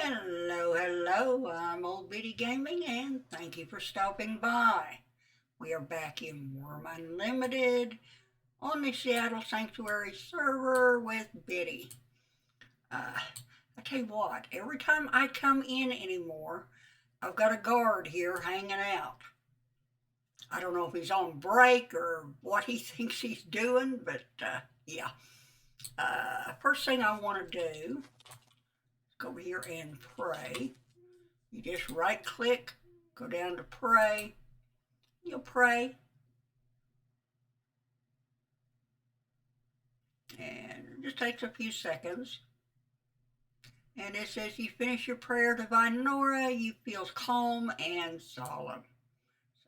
Hello, hello, I'm Old Biddy Gaming and thank you for stopping by. We are back in Wurm Unlimited on the Seattle Sanctuary server with Biddy. I tell you what, every time I come in anymore, I've got a guard here hanging out. I don't know if he's on break or what he thinks he's doing, but yeah. First thing I want to do go over here and pray. You just right click, go down to pray. You'll pray. And it just takes a few seconds. And it says you finish your prayer, Divine Nora, you feel calm and solemn.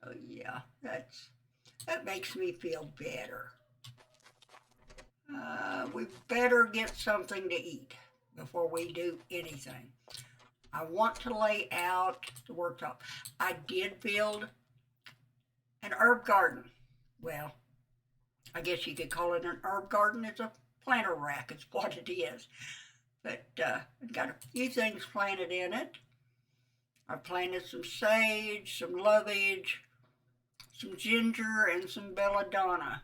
So yeah, that makes me feel better. We better get something to eat before we do anything. I want to lay out the worktop. I did build an herb garden. Well, I guess you could call it an herb garden. It's a planter rack, is what it is. But I've got a few things planted in it. I planted some sage, some lovage, some ginger, and some belladonna.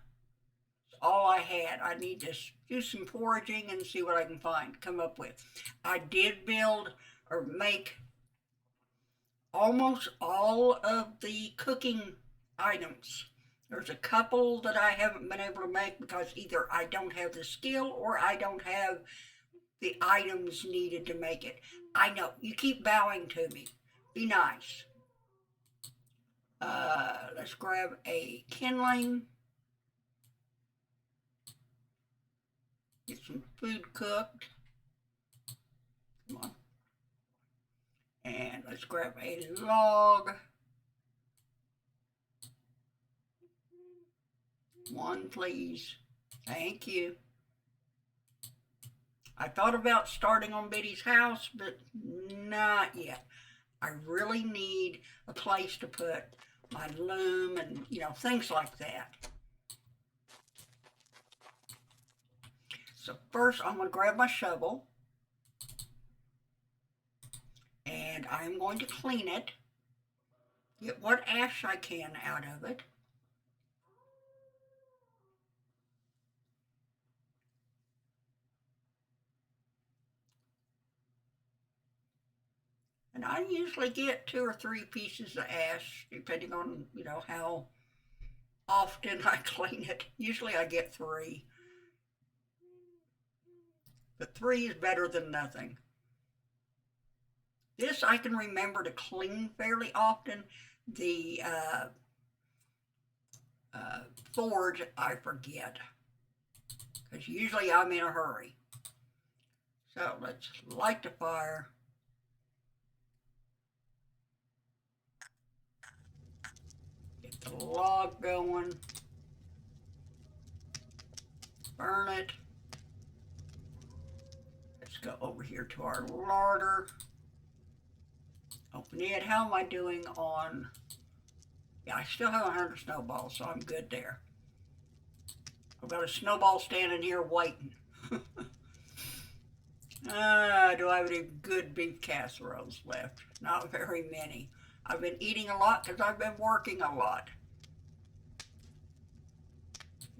That's all I had. I need to do some foraging and see what I can come up with. I did build or make almost all of the cooking items. There's a couple that I haven't been able to make because either I don't have the skill or I don't have the items needed to make it. I know, you keep bowing to me. Be nice. Let's grab a kindling. Get some food cooked. Come on. And let's grab a log. One, please. Thank you. I thought about starting on Biddy's house, but not yet. I really need a place to put my loom and, things like that. So first I'm going to grab my shovel and I'm going to clean it, get what ash I can out of it. And I usually get 2 or 3 pieces of ash, depending on, how often I clean it. Usually I get 3. But 3 is better than nothing. This I can remember to clean fairly often. The forge I forget, because usually I'm in a hurry. So let's light the fire. Get the log going. Burn it. Let's go over here to our larder. Open it. How am I doing on... Yeah, I still have 100 snowballs, so I'm good there. I've got a snowball standing here waiting. Do I have any good beef casseroles left? Not very many. I've been eating a lot because I've been working a lot.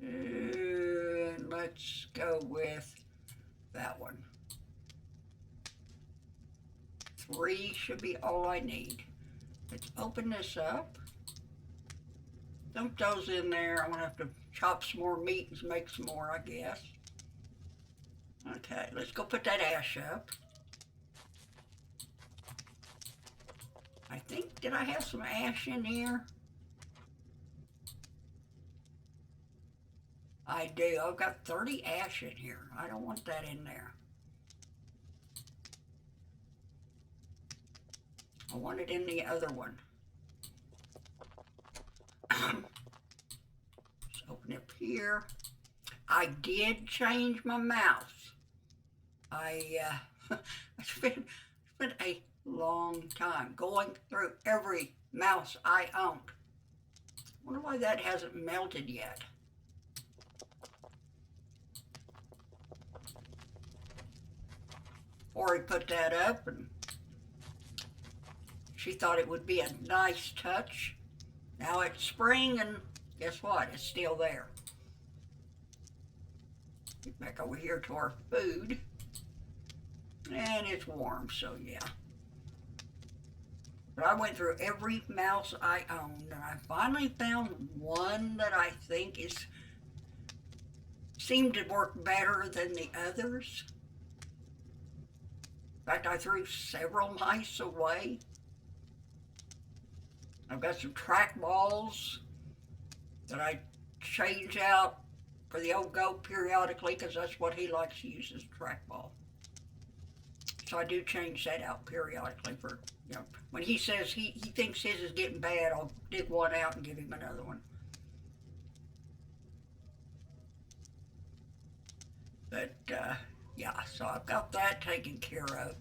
And let's go with that one. 3 should be all I need. Let's open this up. Dump those in there. I'm going to have to chop some more meat and make some more, I guess. Okay, let's go put that ash up. I think, did I have some ash in here? I do. I've got 30 ash in here. I don't want that in there. I want it in the other one. Let's open up here. I did change my mouse. I spent a long time going through every mouse I owned. I wonder why that hasn't melted yet. Or he put that up and She thought it would be a nice touch. Now it's spring, and guess what? It's still there. Get back over here to our food. And it's warm, so yeah. But I went through every mouse I owned, and I finally found one that I think seemed to work better than the others. In fact, I threw several mice away. I've got some track balls that I change out for the old goat periodically, because that's what he likes to use as a track ball. So I do change that out periodically for, when he says he thinks his is getting bad, I'll dig one out and give him another one. But, yeah, so I've got that taken care of.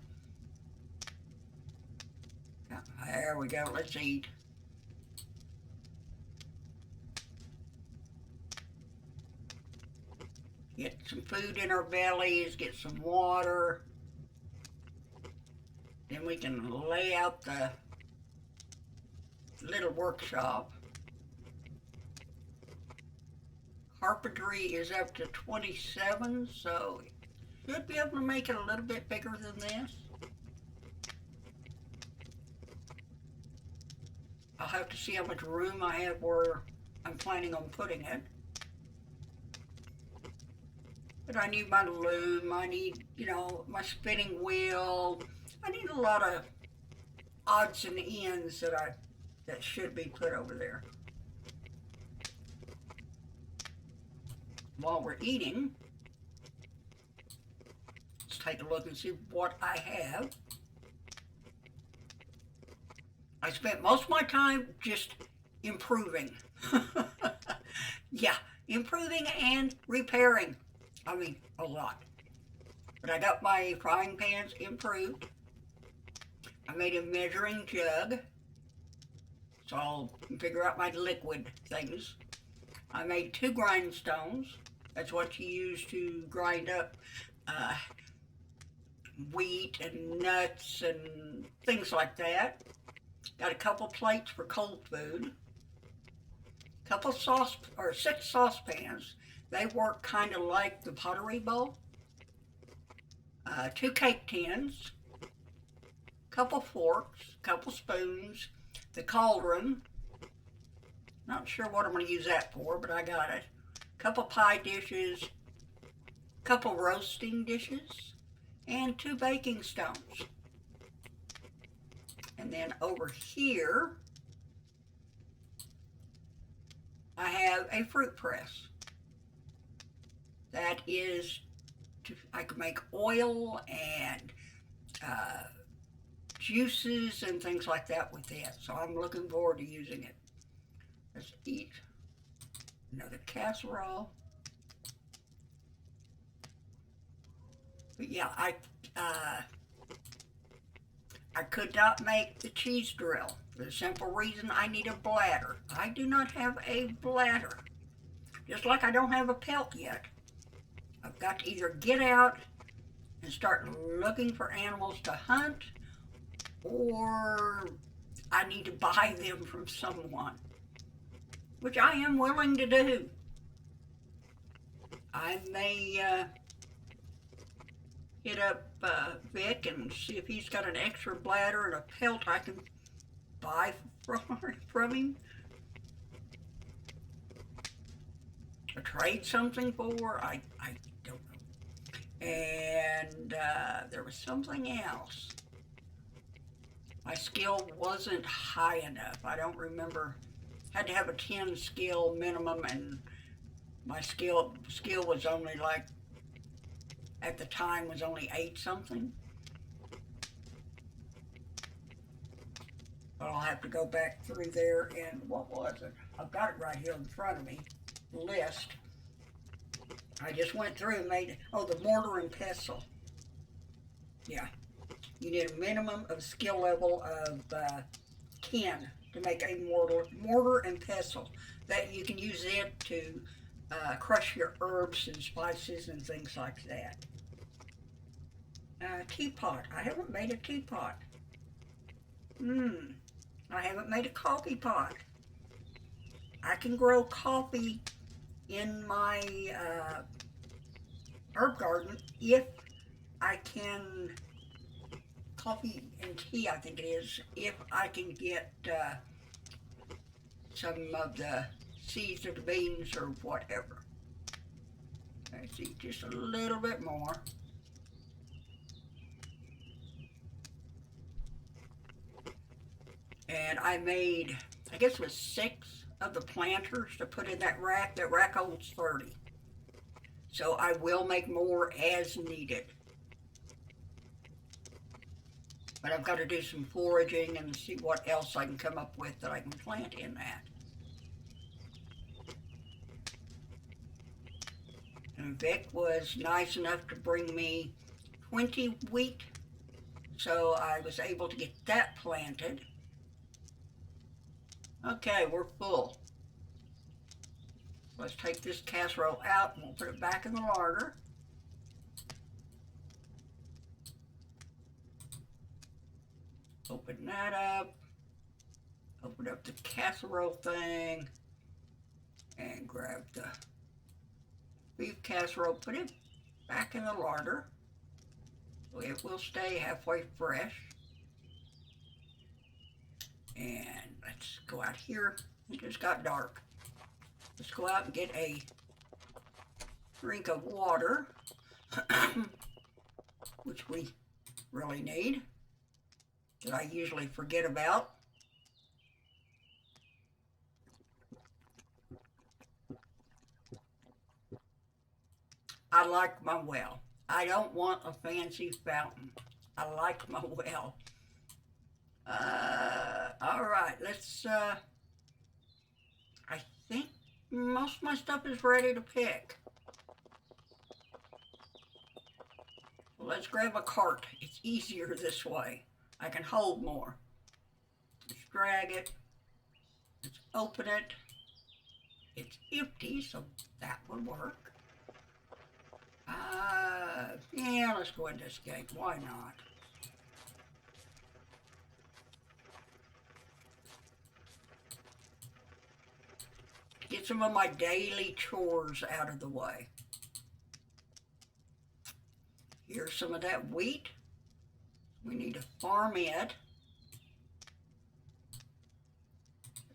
There we go, let's eat. Get some food in our bellies, get some water. Then we can lay out the little workshop. Carpentry is up to 27, so should be able to make it a little bit bigger than this. I'll have to see how much room I have where I'm planning on putting it. But I need my loom, I need, my spinning wheel. I need a lot of odds and ends that should be put over there. While we're eating, let's take a look and see what I have. I spent most of my time just improving. Yeah, improving and repairing. I mean, a lot. But I got my frying pans improved. I made a measuring jug, so I'll figure out my liquid things. I made 2 grindstones. That's what you use to grind up wheat and nuts and things like that. Got a couple plates for cold food. Couple 6 saucepans. They work kind of like the pottery bowl. 2 cake tins. Couple forks, couple spoons, the cauldron. Not sure what I'm going to use that for, but I got it. Couple pie dishes, couple roasting dishes, and 2 baking stones. And then over here, I have a fruit press. That is, I can make oil and juices and things like that with that. So I'm looking forward to using it. Let's eat another casserole. But yeah, I could not make the cheese drill for the simple reason I need a bladder. I do not have a bladder. Just like I don't have a pelt yet. I've got to either get out and start looking for animals to hunt, or I need to buy them from someone, which I am willing to do. I may hit up Vic and see if he's got an extra bladder and a pelt I can buy from him. Or trade something for, I don't know. And there was something else. My skill wasn't high enough. I don't remember. Had to have a 10 skill minimum, and my skill was only like, at the time was only 8 something. But I'll have to go back through there, and what was it? I've got it right here in front of me, the list. I just went through and made, the mortar and pestle. Yeah. You need a minimum of skill level of 10 to make a mortar and pestle. That you can use it to crush your herbs and spices and things like that. Teapot. I haven't made a teapot. I haven't made a coffee pot. I can grow coffee in my herb garden if I can, coffee and tea I think it is, if I can get some of the seeds of the beans or whatever. Let's see, just a little bit more. And I made, I guess it was 6 of the planters to put in that rack. That rack holds 30. So I will make more as needed. But I've got to do some foraging and see what else I can come up with that I can plant in that. And Vic was nice enough to bring me 20 wheat, so I was able to get that planted. Okay, we're full. Let's take this casserole out and we'll put it back in the larder. Open that up. Open up the casserole thing and grab the beef casserole, put it back in the larder so it will stay halfway fresh. And let's go out here. It just got dark. Let's go out and get a drink of water, which we really need, that I usually forget about. I like my well. I don't want a fancy fountain. I like my well. All right, let's, I think most of my stuff is ready to pick. Well, let's grab a cart. It's easier this way. I can hold more. Let's drag it. Let's open it. It's empty, so that would work. Yeah, let's go into this gate. Why not? Get some of my daily chores out of the way. Here's some of that wheat. We need to farm it.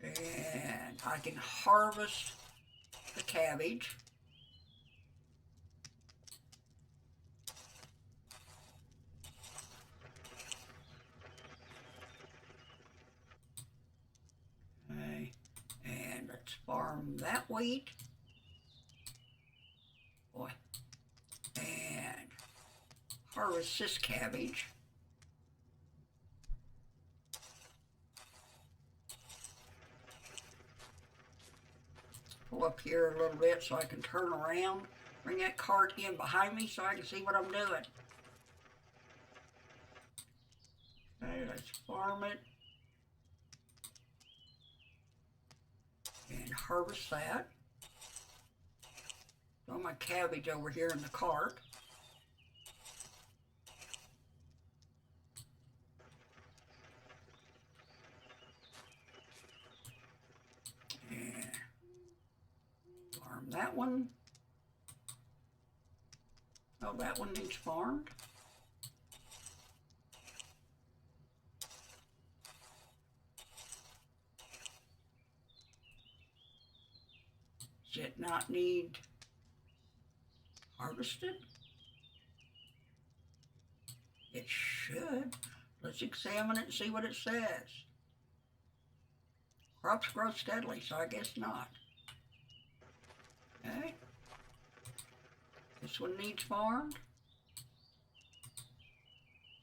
And I can harvest the cabbage. Okay, and let's farm that wheat. Boy. And harvest this cabbage. Pull up here a little bit so I can turn around. Bring that cart in behind me so I can see what I'm doing. Okay, let's farm it. And harvest that. Throw my cabbage over here in the cart. And farm that one. Oh, that one needs farmed. Does it not need harvested? It should. Let's examine it and see what it says. Crops grow steadily, so I guess not. Okay. This one needs farmed.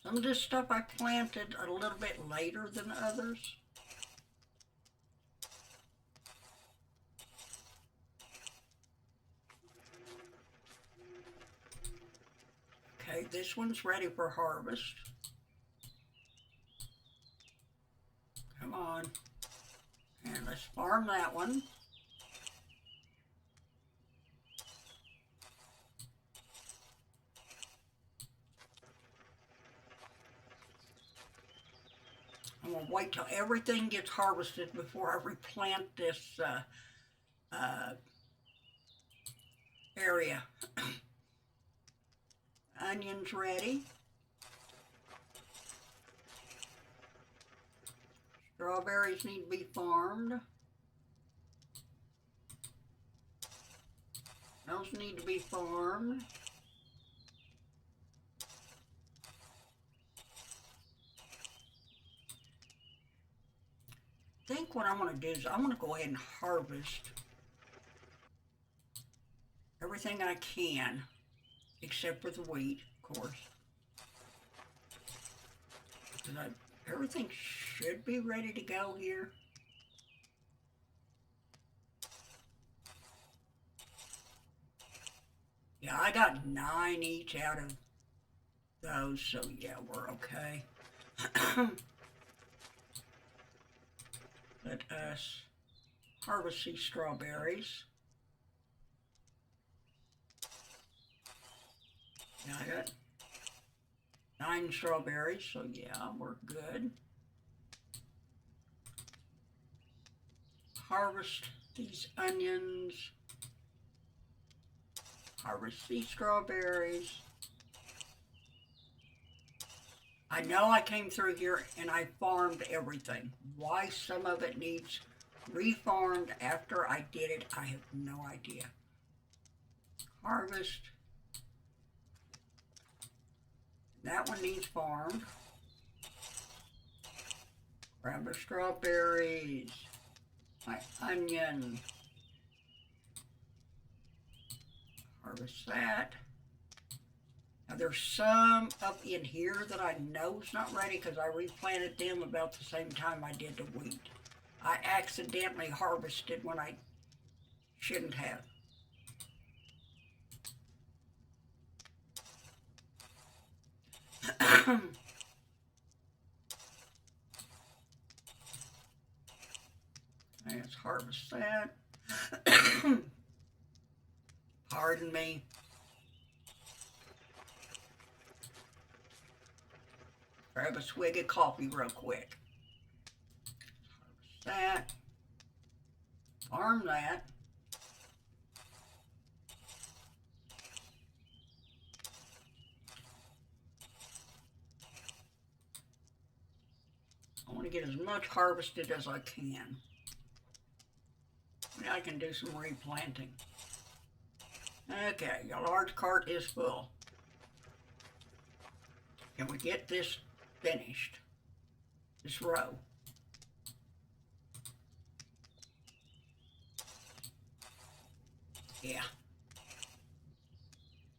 Some of this stuff I planted a little bit later than others. Okay, this one's ready for harvest. Come on. And let's farm that one. I'm going to wait till everything gets harvested before I replant this area. Onions ready. Strawberries need to be farmed. Those need to be farmed. I think what I'm going to do is I'm going to go ahead and harvest everything I can, except for the wheat, of course. Everything should be ready to go here. Yeah, I got 9 each out of those, so yeah, we're okay. Let us harvest these strawberries. Yeah, I got 9 strawberries, so yeah, we're good. Harvest these onions. Harvest these strawberries. I know I came through here and I farmed everything. Why some of it needs refarmed after I did it, I have no idea. Harvest. That one needs farmed. Grab the strawberries. My onion. Harvest that. Now there's some up in here that I know is not ready because I replanted them about the same time I did the wheat. I accidentally harvested when I shouldn't have. Let's harvest that. Pardon me. Grab a swig of coffee real quick. Harvest that. Farm that. I want to get as much harvested as I can. Now I can do some replanting. Okay, your large cart is full. Can we get this finished? This row. Yeah.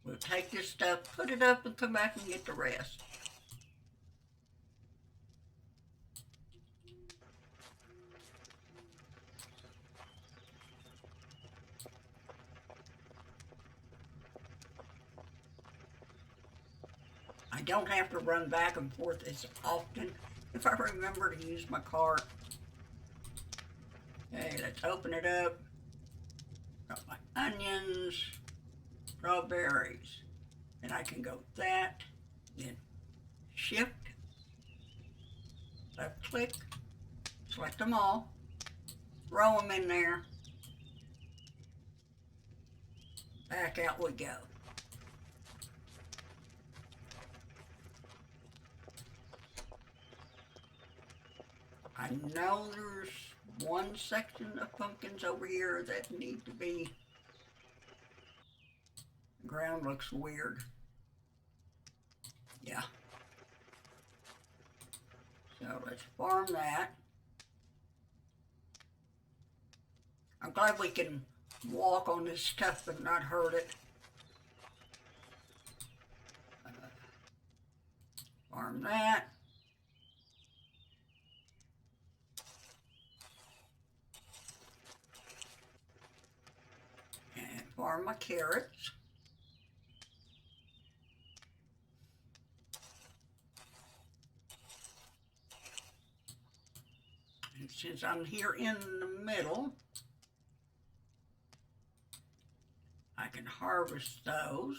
We'll take this stuff, put it up, and come back and get the rest. I don't have to run back and forth as often if I remember to use my cart. Okay, let's open it up. Got my onions, strawberries. And I can go that, then shift, left click, select them all, throw them in there, back out we go. I know there's one section of pumpkins over here that need to be, the ground looks weird. Yeah. So let's farm that. I'm glad we can walk on this stuff and not hurt it. Farm that. And farm my carrots. And since I'm here in the middle, I can harvest those.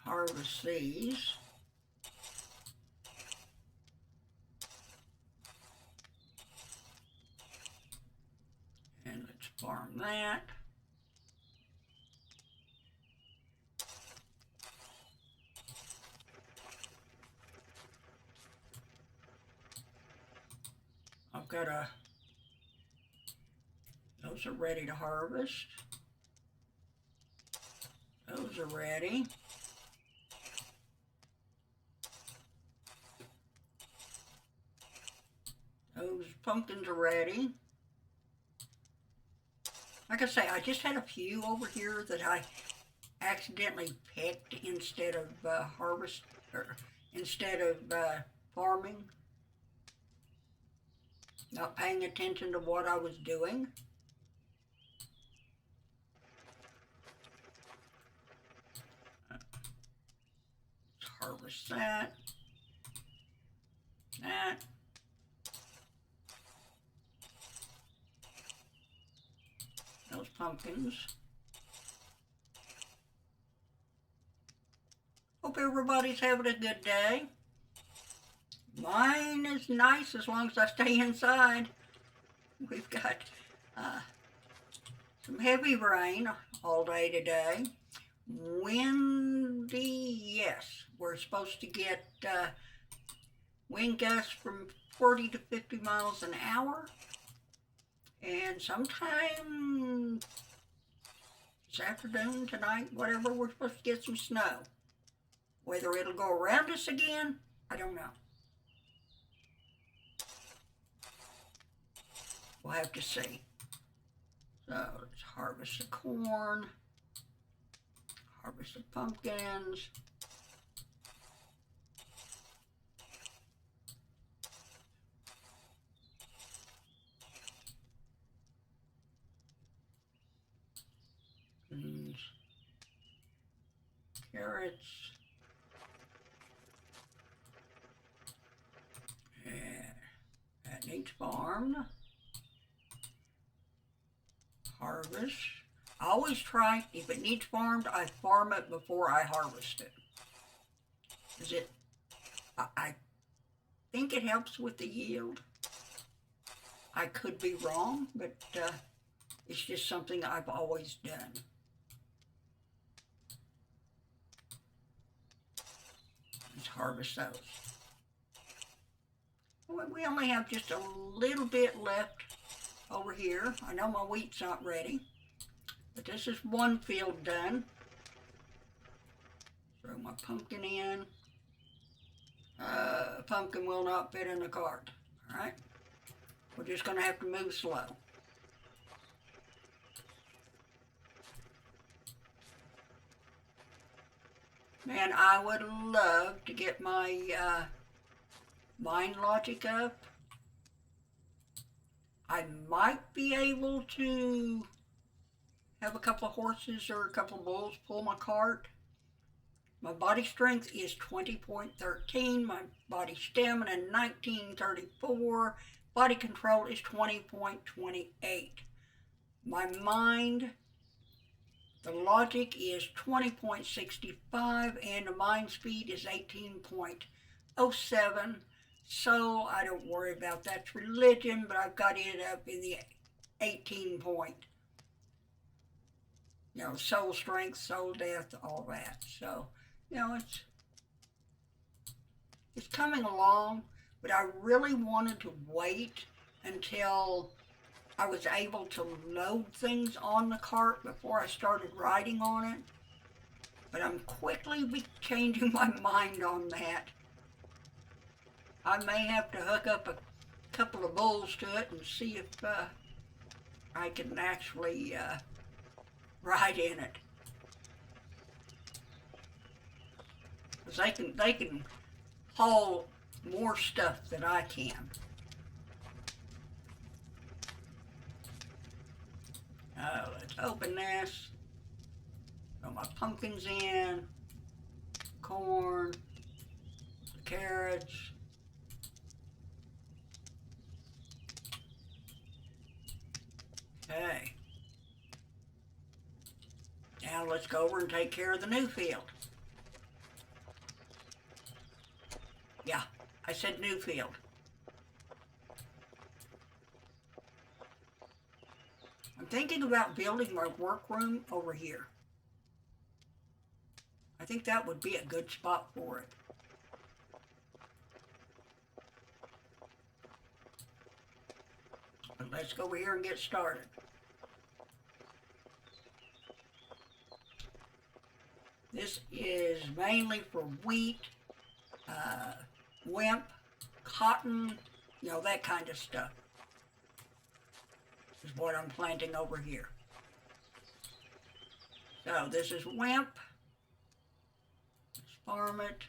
Harvest these. Farm that. I've got those are ready to harvest. Those are ready. Those pumpkins are ready. Like I say, I just had a few over here that I accidentally picked instead of farming. Not paying attention to what I was doing. Let's harvest that. That. Those pumpkins. Hope everybody's having a good day. Mine is nice as long as I stay inside. We've got some heavy rain all day today. Windy, yes. We're supposed to get wind gusts from 40 to 50 miles an hour. And sometime this afternoon, tonight, whatever, we're supposed to get some snow. Whether it'll go around us again, I don't know. We'll have to see. So let's harvest the corn, harvest the pumpkins. Carrots. Yeah, that needs farmed. Harvest. I always try, if it needs farmed, I farm it before I harvest it. I think it helps with the yield. I could be wrong, but it's just something I've always done. Let's harvest those. We only have just a little bit left over here. I know my wheat's not ready, but this is one field done. Throw my pumpkin in. Pumpkin will not fit in the cart. All right, we're just going to have to move slow. Man, I would love to get my mind logic up. I might be able to have a couple of horses or a couple of bulls pull my cart. My body strength is 20.13. My body stamina 19.34. Body control is 20.28. My mind, the logic is 20.65, and the mind speed is 18.07. So I don't worry about that's religion, but I've got it up in the 18 point. You know, soul strength, soul death, all that. So, you know, it's coming along, but I really wanted to wait until I was able to load things on the cart before I started riding on it. But I'm quickly changing my mind on that. I may have to hook up a couple of bulls to it and see if I can actually ride in it. Because they can haul more stuff than I can. Let's open this. Throw my pumpkins in, corn, the carrots. Okay. Now let's go over and take care of the new field. Yeah, I said new field. I'm thinking about building my workroom over here. I think that would be a good spot for it. But let's go over here and get started. This is mainly for wheat, wimp, cotton, that kind of stuff is what I'm planting over here. So this is wimp. Let's farm it.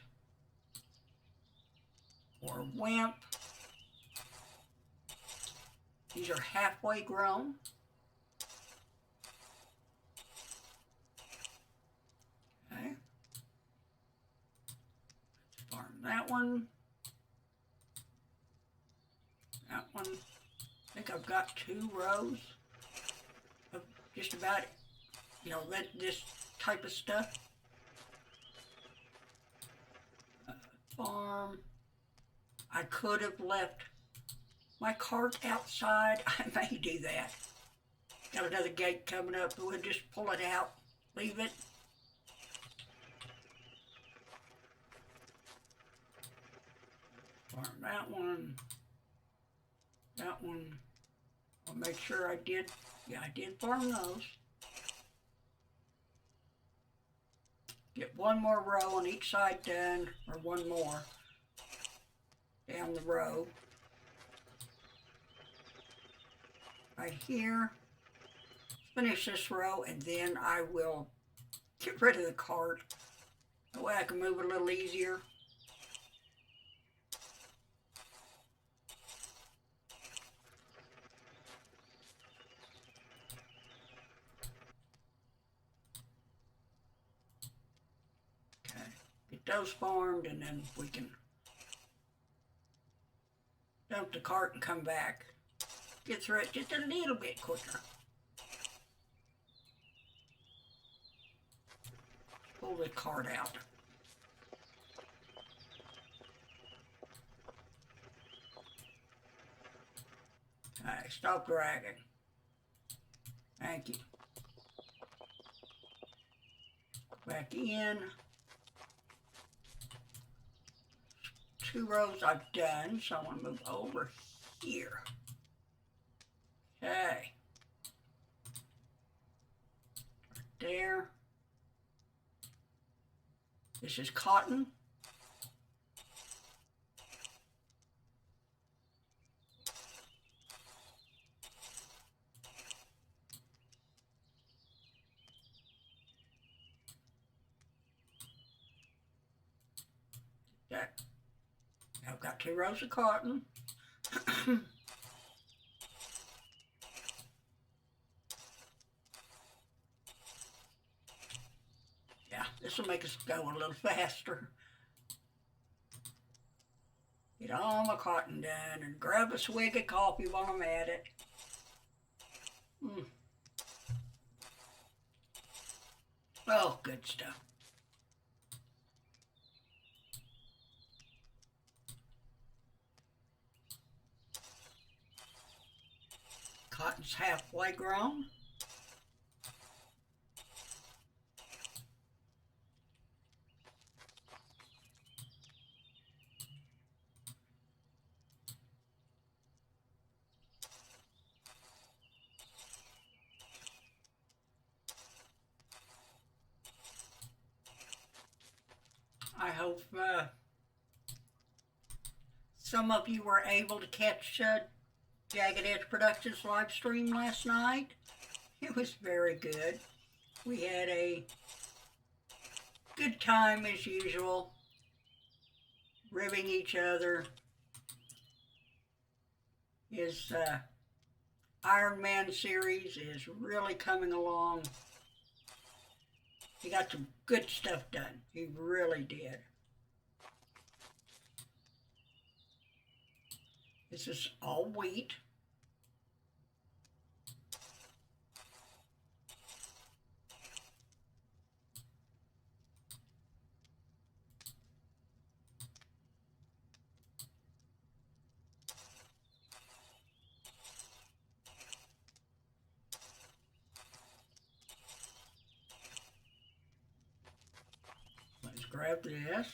Or wimp. These are halfway grown. Okay. Let's farm that one. That one. I think I've got 2 rows of just about, this type of stuff. Farm. I could have left my cart outside. I may do that. Got another gate coming up, but we'll just pull it out, leave it. Farm that one. That one. I'll make sure I did. Yeah, I did farm those. Get 1 more row on each side done, or 1 more down the row. Right here. Finish this row, and then I will get rid of the cart. That way I can move a little easier. Get those farmed, and then we can dump the cart and come back. Get through it just a little bit quicker. Pull the cart out. Alright, stop dragging. Thank you. Back in. 2 rows I've done, so I want to move over here. Okay. Right there. This is cotton. That. I've got 2 rows of cotton. Yeah, this will make us go a little faster. Get all my cotton done and grab a swig of coffee while I'm at it. Oh, good stuff. Cotton's halfway grown. I hope some of you were able to catch Jagged Edge Productions live stream last night. It was very good. We had a good time as usual, ribbing each other. His Ironman series is really coming along. He got some good stuff done. He really did. This is all wheat. grab this.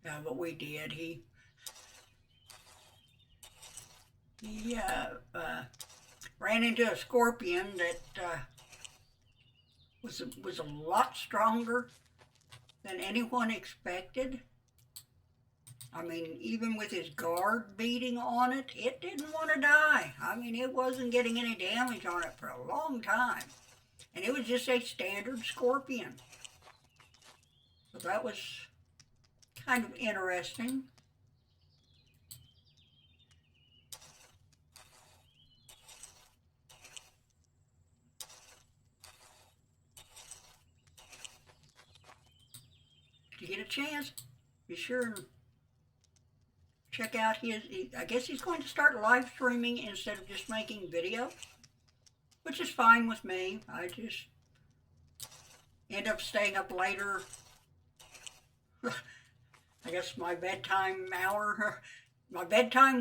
Now what we did, he ran into a scorpion that was a lot stronger than anyone expected. I mean, even with his guard beating on it, it didn't want to die. I mean, it wasn't getting any damage on it for a long time. And it was just a standard scorpion. So that was kind of interesting. If you get a chance, be sure and check out his, I guess he's going to start live streaming instead of just making videos, which is fine with me. I just end up staying up later. I guess my bedtime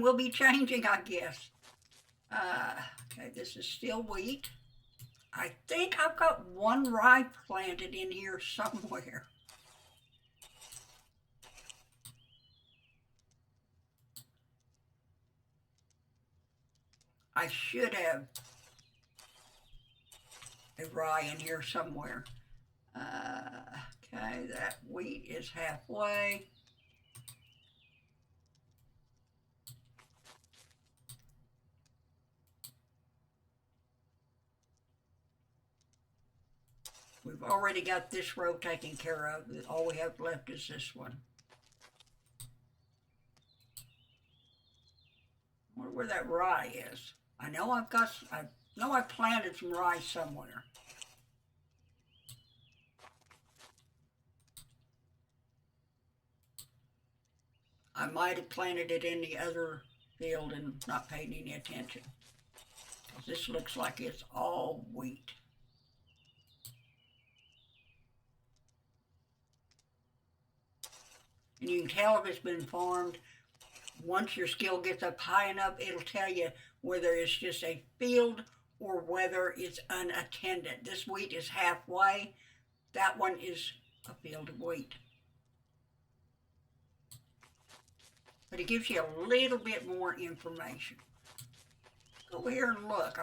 will be changing, I guess. Okay, this is still wheat. I think I've got one rye planted in here somewhere. I should have a rye in here somewhere. Okay, that wheat is halfway. We've already got this row taken care of. All we have left is this one. I wonder where that rye is. I know I planted some rye somewhere. I might have planted it in the other field and not paid any attention. This looks like it's all wheat. And you can tell if it's been farmed. Once your skill gets up high enough, it'll tell you whether it's just a field or whether it's unattended. This wheat is halfway. That one is a field of wheat. But it gives you a little bit more information. Go over here and look.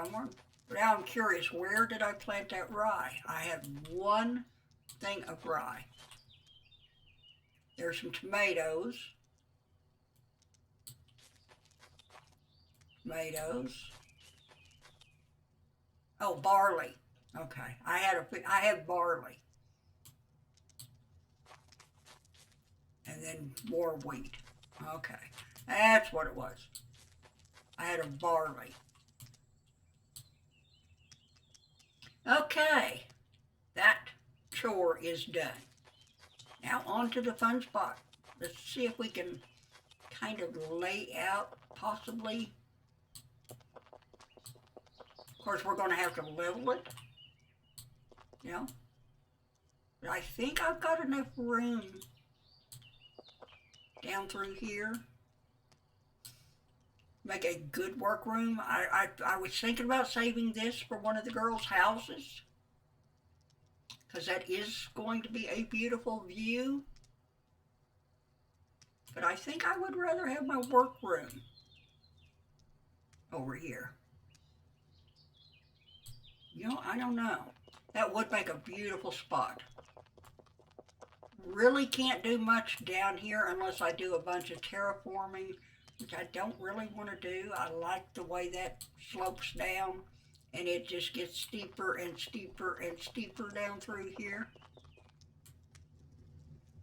Now I'm curious, where did I plant that rye? I have one thing of rye. There's some tomatoes. Oh, barley. Okay, I have barley. And then more wheat. Okay, that's what it was. I had a barley. Okay, that chore is done. Now on to the fun spot. Let's see if we can kind of lay out possibly. Of course, we're going to have to level it. You know? But I think I've got enough room down through here. Make a good workroom. I was thinking about saving this for one of the girls' houses, because that is going to be a beautiful view. But I think I would rather have my workroom over here. You know, I don't know. That would make a beautiful spot. Really can't do much down here unless I do a bunch of terraforming, which I don't really want to do. I like the way that slopes down and it just gets steeper and steeper and steeper down through here.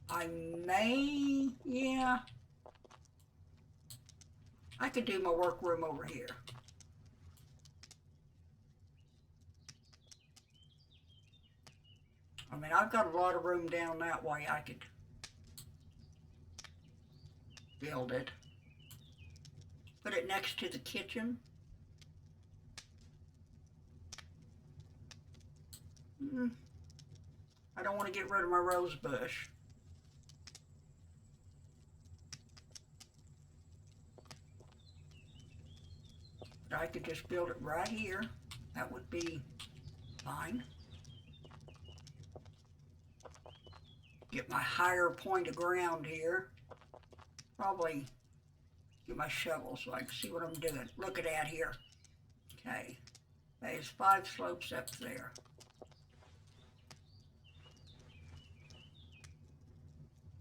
I could do my workroom over here. I mean, I've got a lot of room down that way. I could build it. Put it next to the kitchen. I don't want to get rid of my rose bush. But I could just build it right here. That would be fine. get my higher point of ground here. Probably get my shovel so I can see what I'm doing. Look at that here. Okay, there's 5 slopes up there.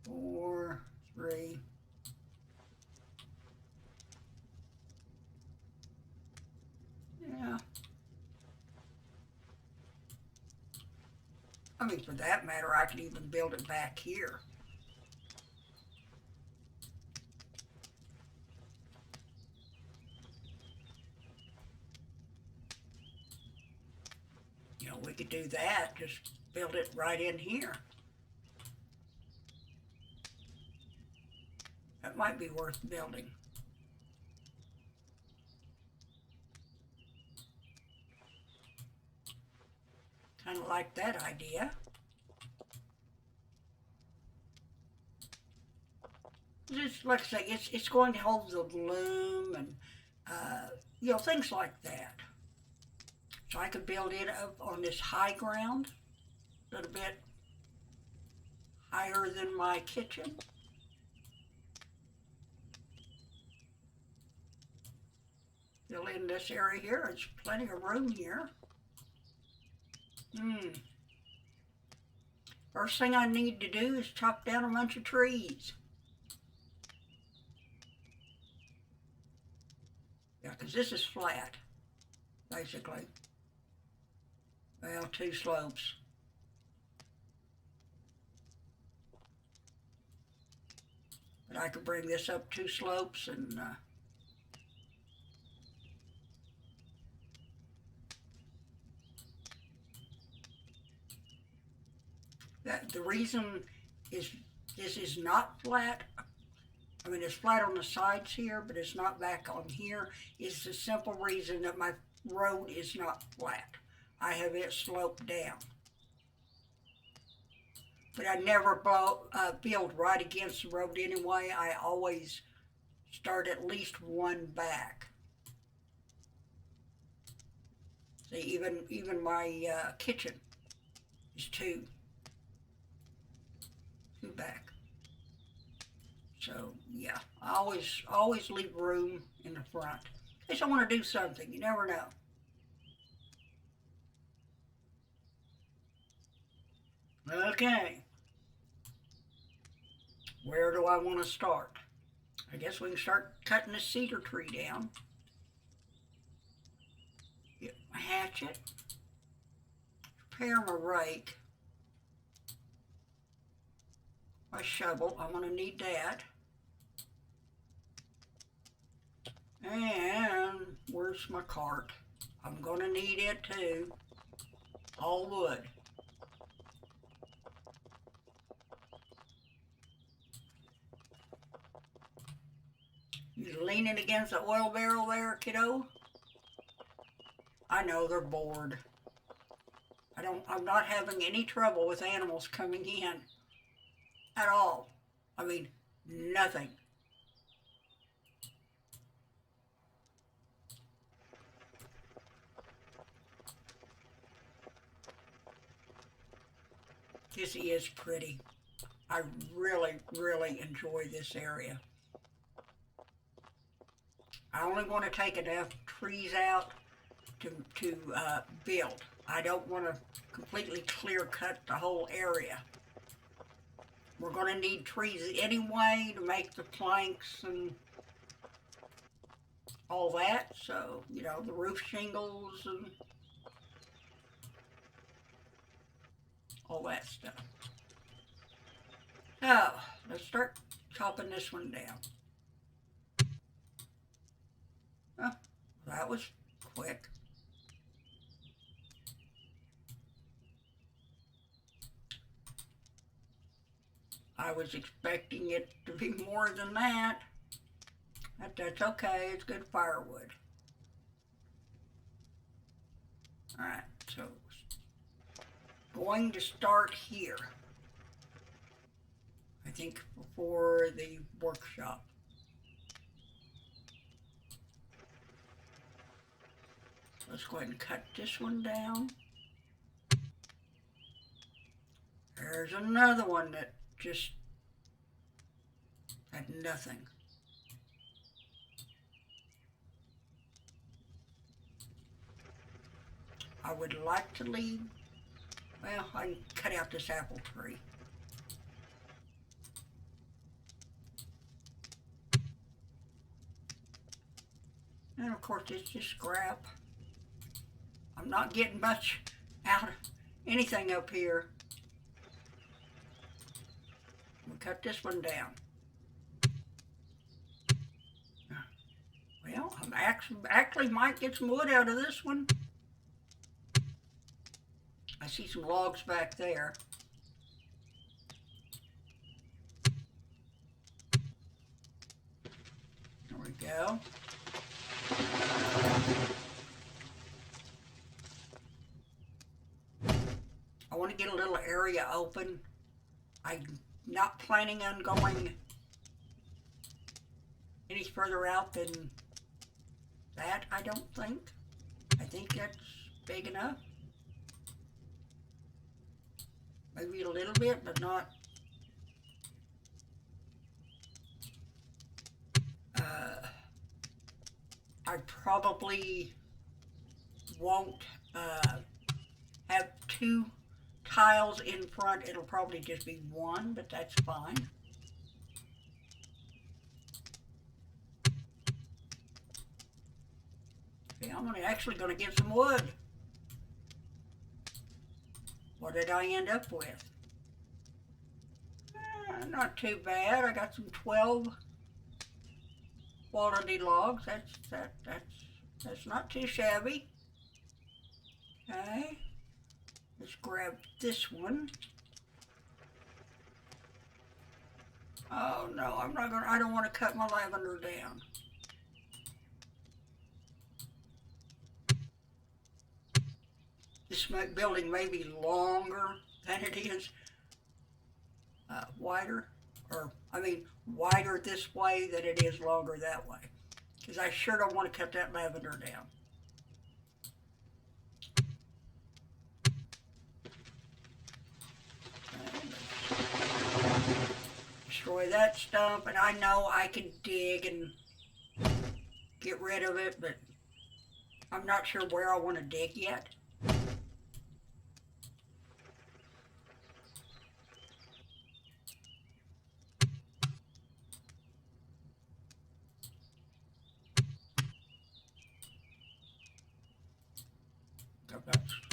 Four, 3. Yeah. I mean, for that matter, I could even build it back here. You know, we could do that, just build it right in here. That might be worth building. Kind of like that idea. Just like I say, it's going to hold the loom and you know, things like that. So I could build it up on this high ground, a little bit higher than my kitchen. Fill in this area here. There's plenty of room here. First thing I need to do is chop down a bunch of trees. Yeah, because this is flat, basically. Well, 2 slopes. But I could bring this up 2 slopes and the reason is this is not flat. I mean, it's flat on the sides here, but it's not back on here. It's the simple reason that my road is not flat. I have it sloped down. But I never build right against the road anyway. I always start at least 1 back. See, even my kitchen is 2 back. So yeah, I always leave room in the front in case I want to do something. You never know. Okay, where do I want to start? I guess we can start cutting the cedar tree down. Get my hatchet, prepare my rake, my shovel. I'm going to need that. And where's my cart? I'm going to need it too. All wood. You leaning against the oil barrel there, kiddo? I know they're bored. I'm not having any trouble with animals coming in at all. I mean, nothing. This is pretty. I really, really enjoy this area. I only want to take enough trees out to build. I don't want to completely clear cut the whole area. We're going to need trees anyway to make the planks and all that. So, you know, the roof shingles and all that stuff. So, let's start chopping this one down. Oh, that was quick. I was expecting it to be more than that. That's okay, it's good firewood. Alright, so going to start here. I think before the workshop. Let's go ahead and cut this one down. There's another one that just had nothing. I would like to leave, well, I can cut out this apple tree. And of course it's just scrap. I'm not getting much out of anything up here. We'll cut this one down. Well, I actually might get some wood out of this one. I see some logs back there. There we go. I want to get a little area open. I'm not planning on going any further out than that, I don't think. I think that's big enough. Maybe a little bit, but not. I probably won't have two tiles in front. It'll probably just be one, but that's fine. Okay, I'm actually going to get some wood. What did I end up with? Not too bad. I got some 12 quality logs. That's not too shabby. Okay, let's grab this one. Oh no, I don't want to cut my lavender down. This building may be longer than it is wider, or I mean wider this way than it is longer that way, because I sure don't want to cut that lavender down. Destroy that stump, and I know I can dig and get rid of it, but I'm not sure where I want to dig yet.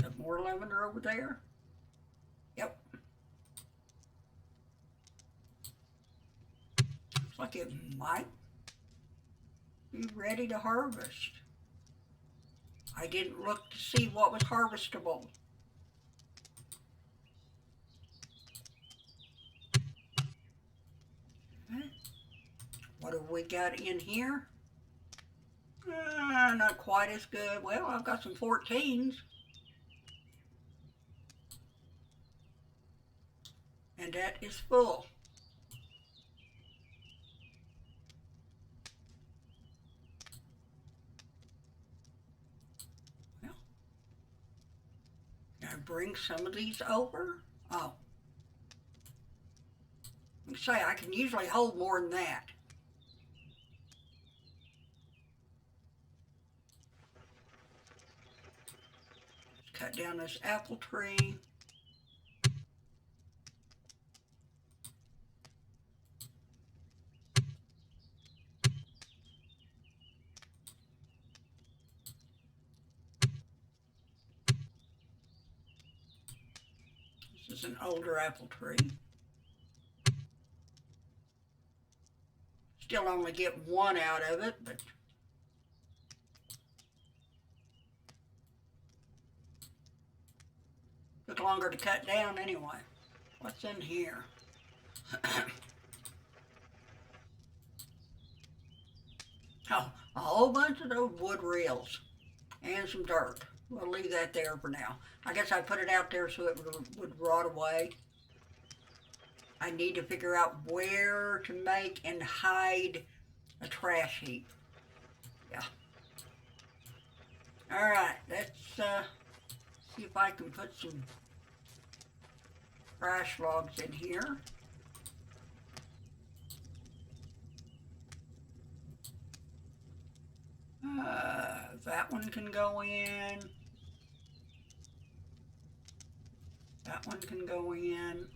Got more lavender over there. Yep. Looks like it might be ready to harvest. I didn't look to see what was harvestable. Okay. What have we got in here? Not quite as good. Well, I've got some 14s. And that is full. Well, can I bring some of these over? Oh. Let me say, I can usually hold more than that. Cut down this apple tree. This is an older apple tree. Still only get one out of it, but took longer to cut down anyway. What's in here? Oh, a whole bunch of those wood reels and some dirt. We'll leave that there for now. I guess I put it out there so it would rot away. I need to figure out where to make and hide a trash heap. Yeah. All right, let's see if I can put some trash logs in here. That one can go in. That one can go in.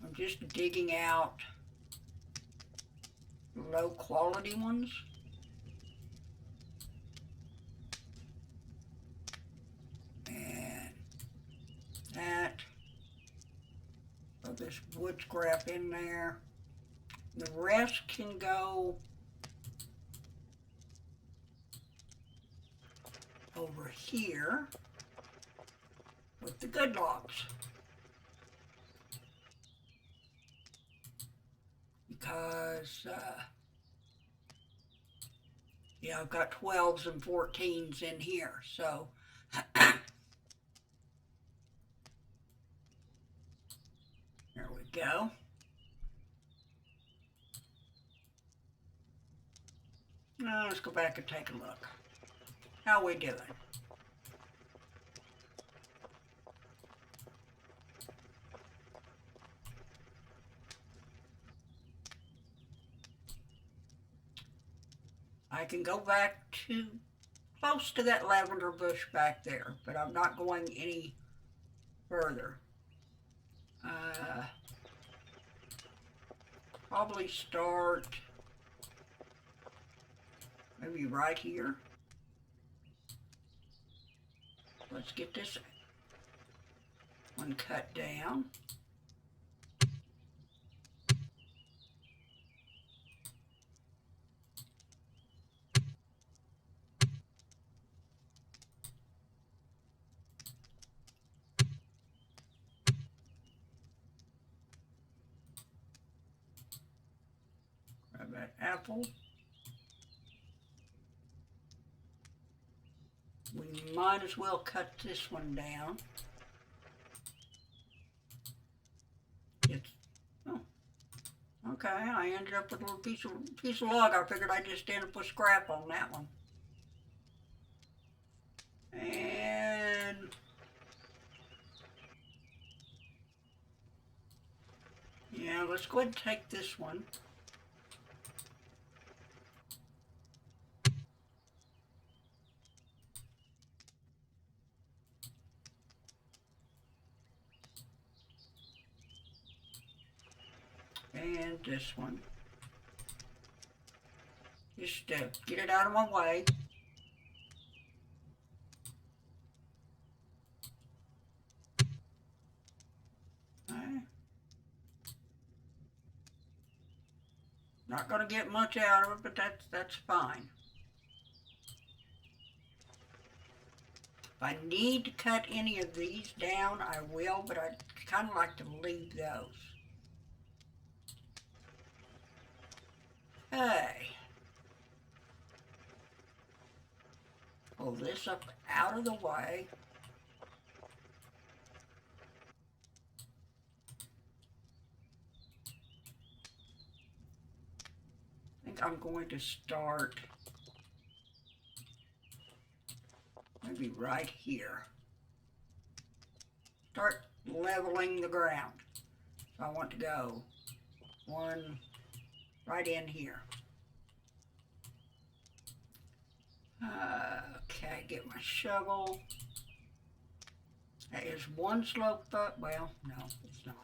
I'm just digging out low quality ones. And that. Throw this wood scrap in there. The rest can go over here with the good logs. Because, yeah, I've got 12s and 14s in here, so there we go. Now let's go back and take a look. How we doing? I can go back to close to that lavender bush back there, but I'm not going any further. Probably start maybe right here. Let's get this one cut down. Grab that apple. We might as well cut this one down. It's, oh, okay, I ended up with a little piece of log. I figured I'd just end up with scrap on that one. And yeah, let's go ahead and take this one. And this one. Just get it out of my way. Okay. Not going to get much out of it, but that's fine. If I need to cut any of these down, I will, but I kind of like to leave those. Okay. Pull this up out of the way. I think I'm going to start maybe right here. Start leveling the ground. So I want to go one right in here. Okay, get my shovel. That is one slope up. Well, no, it's not.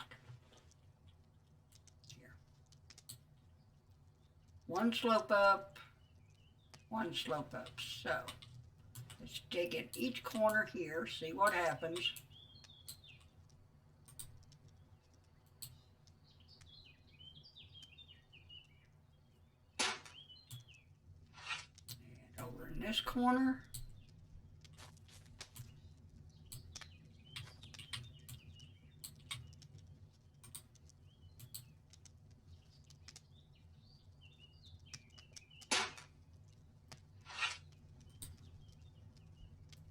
Here. One slope up, one slope up. So let's dig in each corner here, see what happens. And over in this corner.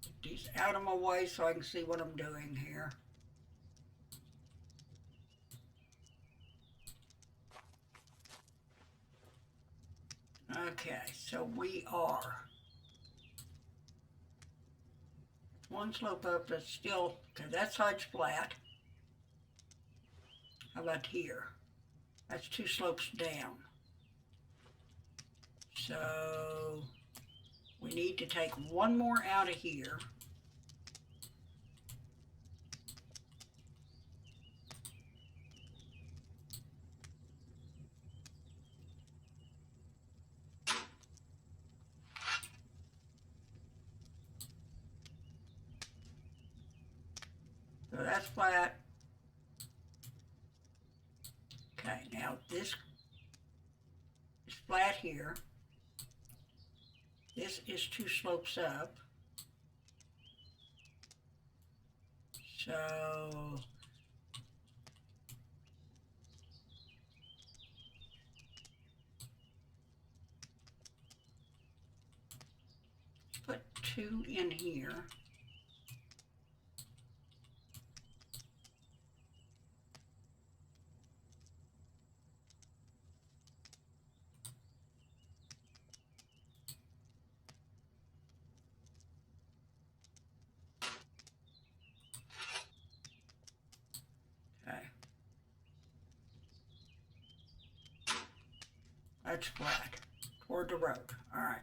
Get these out of my way so I can see what I'm doing here. Okay, so we are one slope up. That's still, okay, that side's flat. How about here? That's 2 slopes down. So we need to take one more out of here. So that's flat. Okay, now this is flat here. This is 2 slopes up. So put 2 in here. Okay. That's flat toward the road. All right.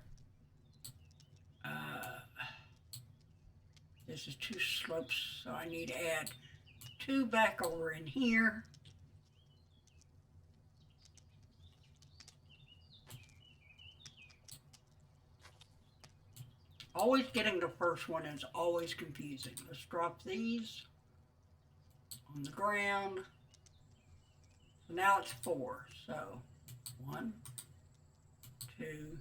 This is 2 slopes, so I need to add 2 back over in here. Always getting the first one is always confusing. Let's drop these on the ground. So now it's 4. So 1, 2,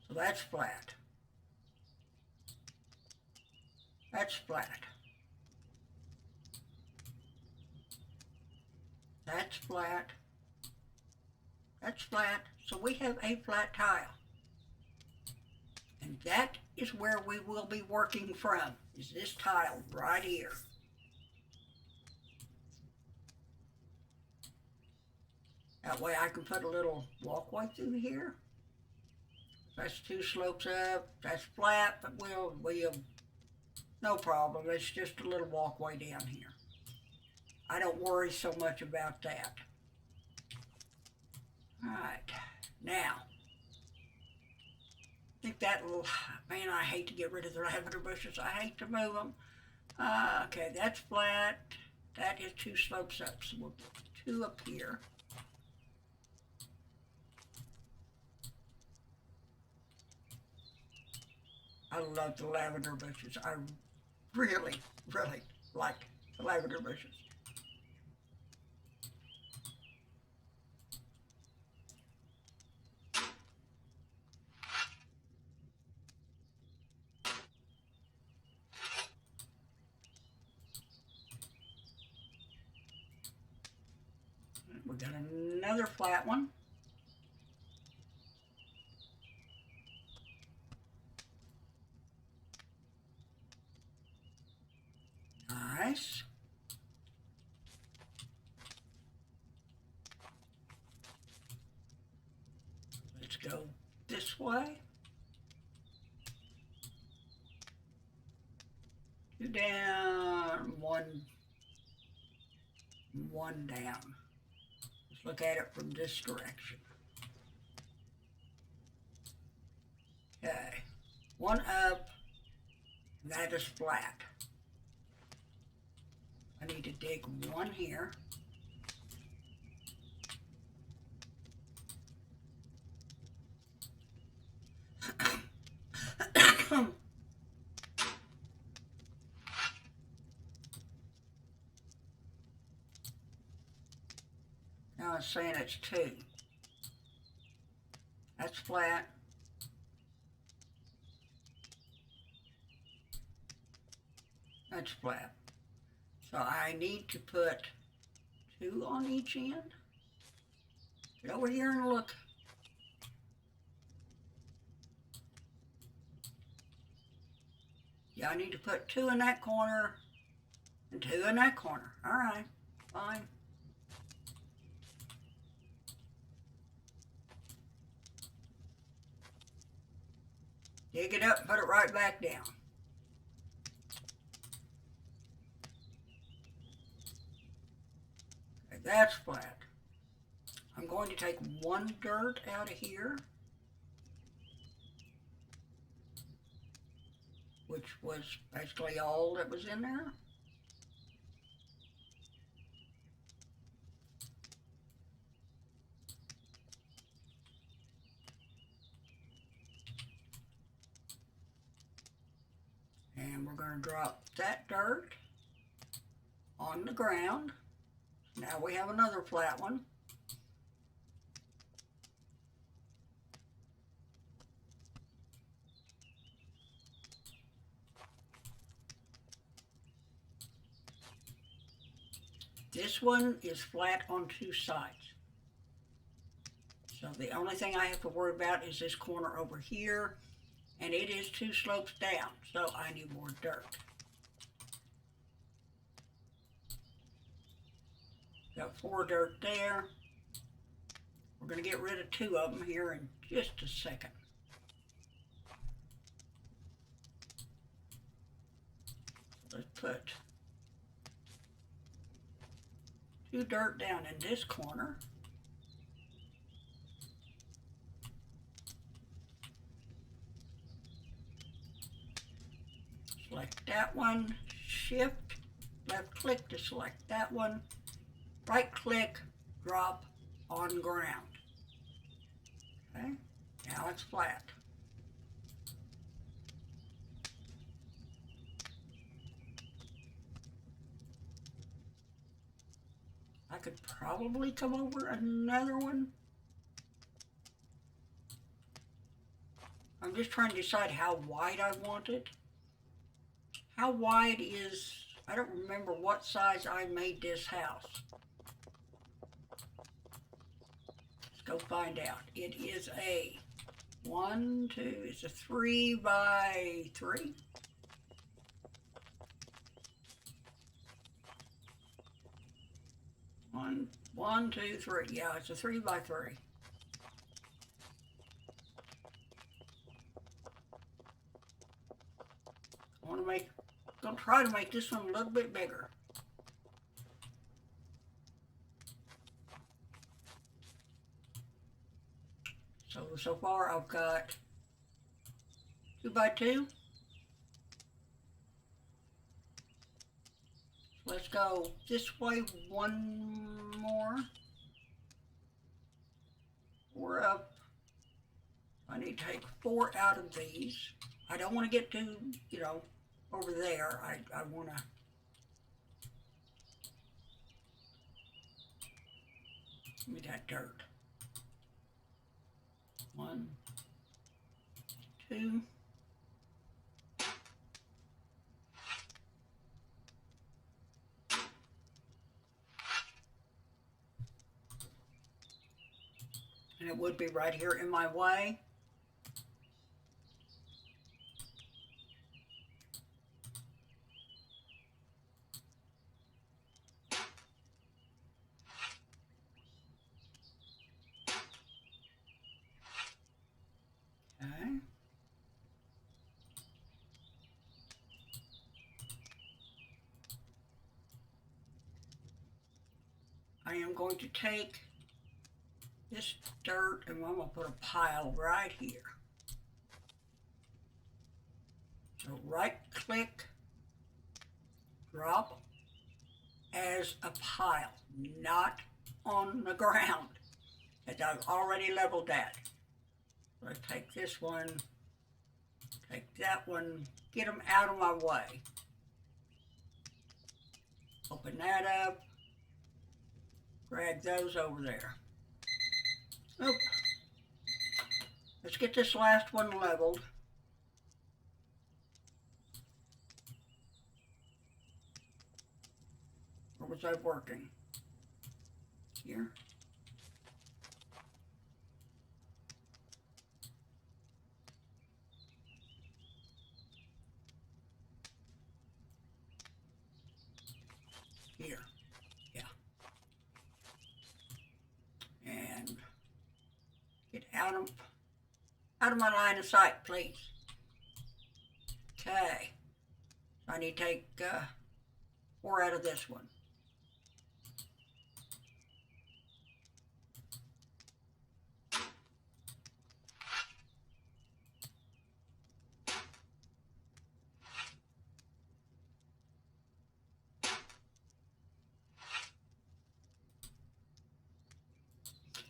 so that's flat. That's flat. That's flat. That's flat. So we have a flat tile. And that is where we will be working from, is this tile right here. That way I can put a little walkway through here. That's 2 slopes up. That's flat, but we'll no problem. It's just a little walkway down here. I don't worry so much about that. All right, now, I think that little, man, I hate to get rid of the lavender bushes. I hate to move them. Okay, that's flat. That is 2 slopes up, so we'll put 2 up here. I love the lavender bushes. I really, really like the lavender bushes. We got another flat one. Nice. Let's go this way. 2 down, 1 down. Let's look at it from this direction. Okay, 1 up, and that is flat. I need to dig 1 here. Now it's saying it's 2. That's flat. That's flat. So I need to put 2 on each end. Get over here and look. Yeah, I need to put 2 in that corner And 2 in that corner. All right, fine. Dig it up and put it right back down. Okay, that's flat. I'm going to take 1 dirt out of here, which was basically all that was in there. And we're going to drop that dirt on the ground. Now we have another flat one. This one is flat on 2 sides. So the only thing I have to worry about is this corner over here, and it is 2 slopes down, so I need more dirt. Got 4 dirt there. We're going to get rid of 2 of them here in just a second. Let's put 2 dirt down in this corner. Select that one, shift, left click to select that one, right click, drop on ground. Okay, now it's flat. I could probably come over another one. I'm just trying to decide how wide I want it. How wide is, I don't remember what size I made this house. Let's go find out. It is a 1, 2, it's a 3 by 3. One, 2, 3. Yeah, it's a 3 by 3. I'm gonna try to make this one a little bit bigger. So far I've got 2 by 2. Let's go this way 1 more. We're up. I need to take 4 out of these. I don't want to get too, over there. I want to. Give me that dirt. 1, 2. And it would be right here in my way. Okay. I am going to take this dirt and I'm going to put a pile right here. So right click, drop as a pile, not on the ground, as I've already leveled that. So I take this one, take that one, get them out of my way. Open that up, drag those over there. Oop. Let's get this last one leveled. Or was I working? Here. and get out of my line of sight, please. Okay. I need to take 4 out of this one.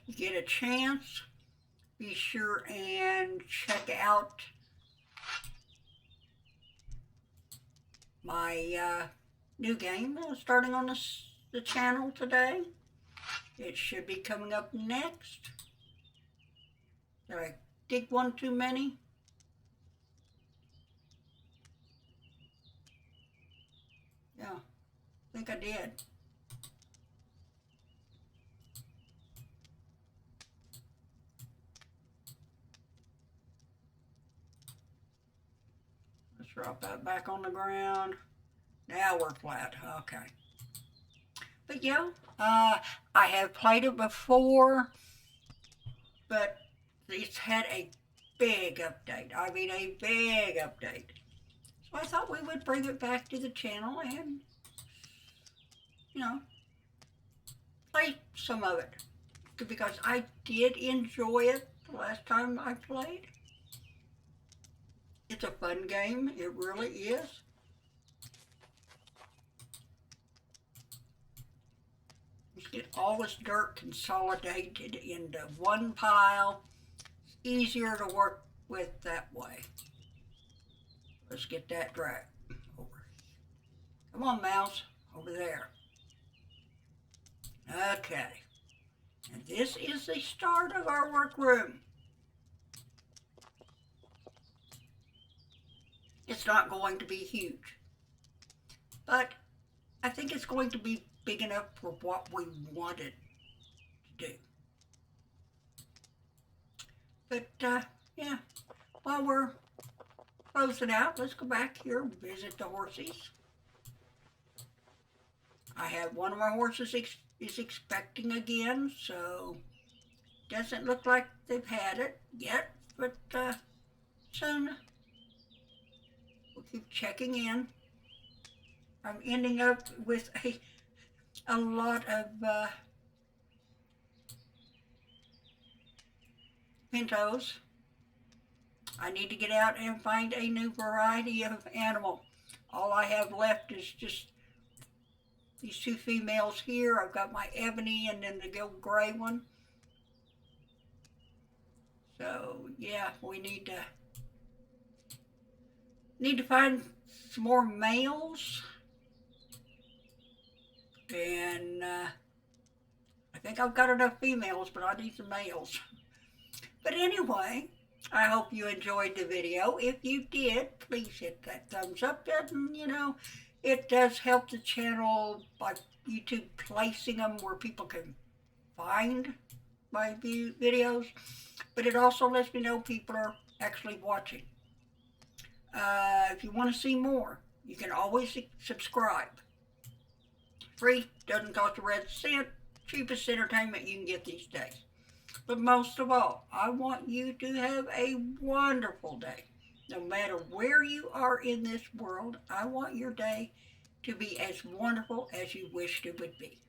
You get a chance, be sure and check out my new game starting on the channel today. It should be coming up next. Did I dig one too many? Yeah, I think I did. Let's drop that back on the ground. Now we're flat. Okay. But yeah, I have played it before, but it's had a big update. I mean, a big update. So I thought we would bring it back to the channel and, you know, play some of it. Because I did enjoy it the last time I played. It's a fun game. It really is. Just get all this dirt consolidated into one pile. It's easier to work with that way. Let's get that drag over. Come on, mouse. Over there. Okay. And this is the start of our workroom. It's not going to be huge, but I think it's going to be big enough for what we wanted to do. But yeah, while we're closing out, let's go back here and visit the horses. I have one of my horses is expecting again, so doesn't look like they've had it yet, but soon. We'll keep checking in. I'm ending up with a lot of pintos. I need to get out and find a new variety of animal. All I have left is just these 2 females here. I've got my ebony and then the gold gray one. So yeah, we need to find some more males. And I think I've got enough females, but I need some males. But anyway, I hope you enjoyed the video. If you did, please hit that thumbs up button. You know, it does help the channel by YouTube placing them where people can find my videos. But it also lets me know people are actually watching. If you want to see more, you can always subscribe. Free, doesn't cost a red cent, cheapest entertainment you can get these days. But most of all, I want you to have a wonderful day. No matter where you are in this world, I want your day to be as wonderful as you wished it would be.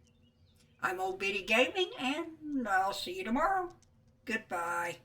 I'm Old Bitty Gaming, and I'll see you tomorrow. Goodbye.